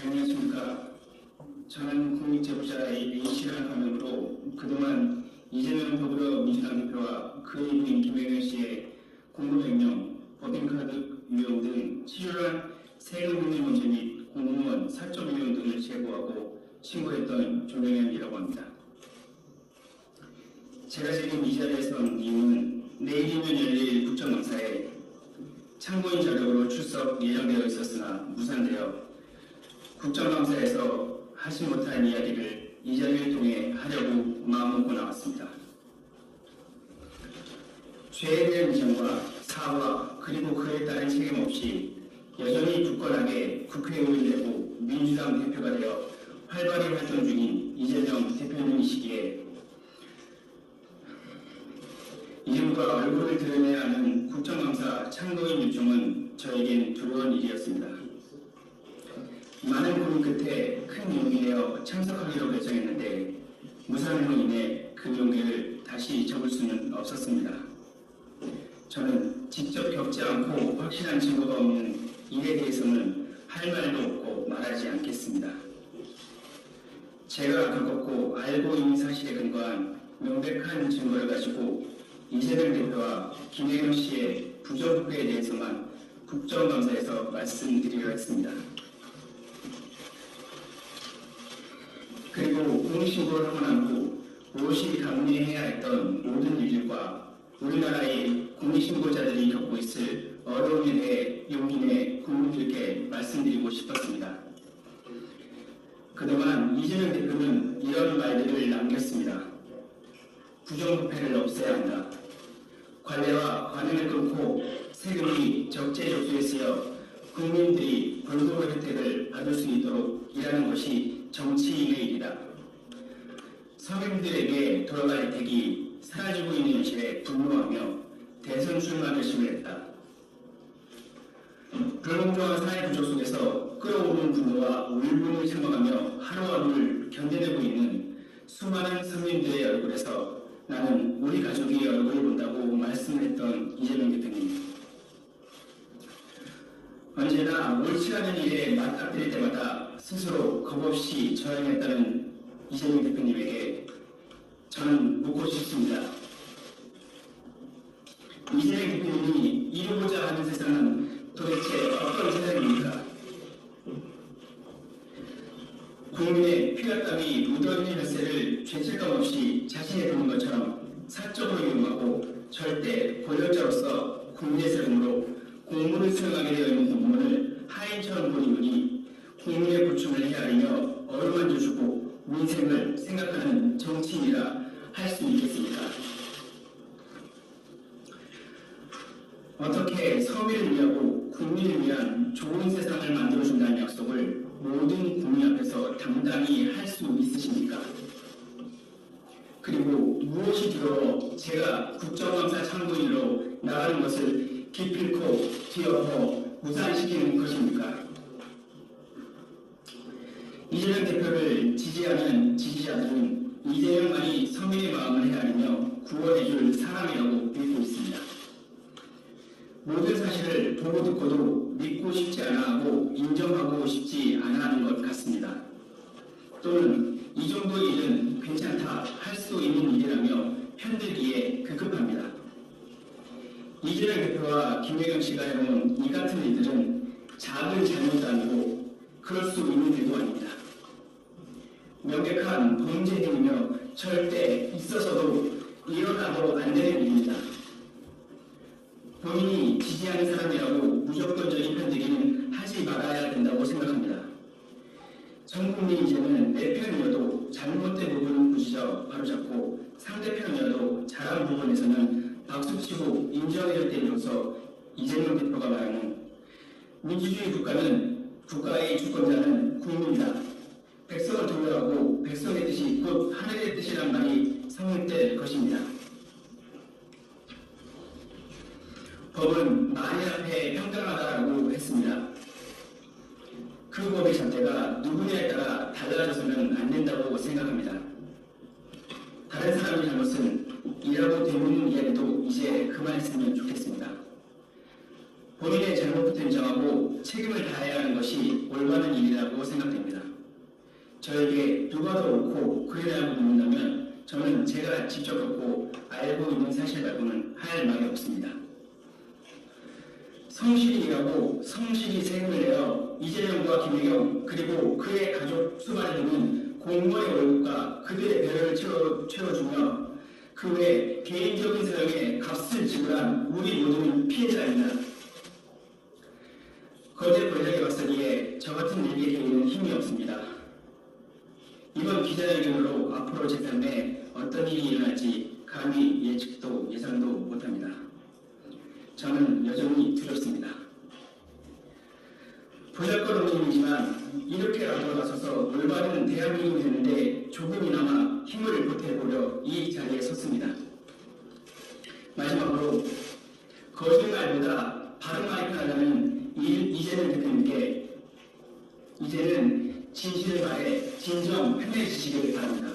안녕하십니까. 저는 국민제보자 A씨라는 가명으로 그동안 이재명 더불어민주당 대표와 그의 부인 김혜경 씨의 공무명령, 법인카드 유용 등 치졸한 세금 횡령 문제 및 공무원 사적 유용 등을 제보하고 신고했던 조명현이라고 합니다. 제가 지금 이 자리에 선 이유는 내일이면 열릴 국정감사에 참고인 자격으로 출석 예정되어 있었으나 무산되어 국정감사에서 하지 못한 이야기를 이 자리를 통해 하려고 마음먹고 나왔습니다. 죄에 대한 인정과 사과 그리고 그에 따른 책임 없이 여전히 굳건하게 국회의원이 되고 민주당 대표가 되어 활발히 활동 중인 이재명 대표님이시기에 이름과 얼굴을 드러내야 하는 국정감사 참고인 요청은 저에겐 두려운 일이었습니다. 많은 고민 끝에 큰 용기 내어 참석하기로 결정했는데 무산으로 인해 그 용기를 다시 접을 수는 없었습니다. 저는 직접 겪지 않고 확실한 증거가 없는 일에 대해서는 할 말도 없고 말하지 않겠습니다. 제가 겪었고 알고 있는 사실에 근거한 명백한 증거를 가지고 이재명 대표와 김혜경 씨의 부정부패에 대해서만 국정감사에서 말씀드리려 했습니다. 그리고 공익신고를 하고 난 후 무엇이 감내해야 했던 모든 일들과 우리나라의 공익신고자들이 겪고 있을 어려움에 대해 용기 내 국민들께 말씀드리고 싶었습니다. 그동안 이재명 대표는 이런 말들을 남겼습니다. 부정부패를 없애야 한다. 관례와 관행을 끊고 세금이 적재적소에 쓰여 국민들이 골고루 혜택을 받을 수 있도록 일하는 것이 정치인의 일이다. 서민들에게 돌아갈 혜택이 사라지고 있는 현실에 분노하며 대선 출마 결심을 했다. 불공정한 사회 구조 속에서 끓어오르는 분노와 울분을 참아가며 하루하루를 견뎌내고 있는 수많은 서민들의 얼굴에서 나는 우리 가족의 얼굴을 본다고 말씀을 했던 이재명 대표님. 언제나 옳지 않은 일에 맞닥뜨릴 때마다 스스로 겁없이 저항했다는 이재명 대표님에게 저는 묻고 싶습니다. 이재명 대표님이 이루고자 하는 세상은 도대체 어떤 세상입니까? 국민의 피와 땀이 묻어있는 혈세를 죄책감 없이 자신의 돈인 것처럼 사적으로 이용하고 절대 권력자로서 국민의 세금으로 공무를 수행하게 되어 있는 공무원을 하인처럼 보니 국민의 고충을 헤아리며 어루만져 주고 민생을 생각하는 정치인이라 할 수 있겠습니까? 어떻게 서민을 위하고 국민을 위한 좋은 세상을 만들어준다는 약속을 모든 국민 앞에서 당당히 할 수 있으십니까? 그리고 무엇이 두려워 제가 국정감사 참고인으로 나가는 것을 기필코 뒤엎어 무산시키는 것입니까? 이재명 대표를 지지하는 지지자들은 이재명만이 서민의 마음을 헤아리며 구원해줄 사람이라고 믿고 있습니다. 모든 사실을 보고 듣고도 믿고 싶지 않아 하고 인정하고 싶지 않아 하는 것 같습니다. 또는 이 정도의 일은 괜찮다 할 수 있는 일이라며 편들기에 급급합니다. 이재명 대표와 김혜경 씨가 해온 이 같은 일들은 작은 잘못도 아니고 그럴 수 있는 일도 아닙니다. 명백한 범죄 행위며 절대 있어서도 일어나도 안 되는 일입니다. 본인이 지지하는 사람이라고 무조건적인 편들기는 하지 말아야 된다고 생각합니다. 전 국민 이제는 내 편이어도 잘못된 부분은 부지저 바로잡고 상대편이어도 잘한 부분에서는 박수치고 인정해야 때로서 이재명 대표가 말하는 민주주의 국가는 국가의 주권자는 국민이다. 백성을 도우라고 백성의 뜻이 곧 하늘의 뜻이란 말이 성립될 것입니다. 법은 만일 앞에 평등하다라고 했습니다. 그 법의 전제가 누구냐에 따라 달라져서는 안 된다고 생각합니다. 다른 사람의 잘못은 이라고 되묻는 이야기도 이제 그만했으면 좋겠습니다. 본인의 잘못부터 인정하고 책임을 다해야 하는 것이 올바른 일이라고 생각됩니다. 저에게 누가 더 옳고 그러냐고 묻는다면 저는 제가 직접 겪고 알고 있는 사실 말고는 할 말이 없습니다. 성실이라고 성실히 세금을 내어 이재명과 김혜경 그리고 그의 가족 수많은 분은 공무원의 월급과 그들의 배를 채워주며 그 외 개인적인 사용에 값을 지불한 우리 모두는 피해자입니다. 거대 권력에 맞서기에 저 같은 일개개인은 힘이 없습니다. 이번 기자회견으로 앞으로 제 삶에 어떤 일이 일어날지 감히 예측도 예상도 못합니다. 저는 여전히 두렵습니다. 보잘것없는 일이지만 이렇게라도 나서서 올바른 대한민국이 되는데 조금이나마 힘을 보태보려 이 자리에 섰습니다. 마지막으로 거짓말보다 바른 말이 편하다는 이재명 대표님께 이제는 진실을 말해 진정 해내주시기를 바랍니다.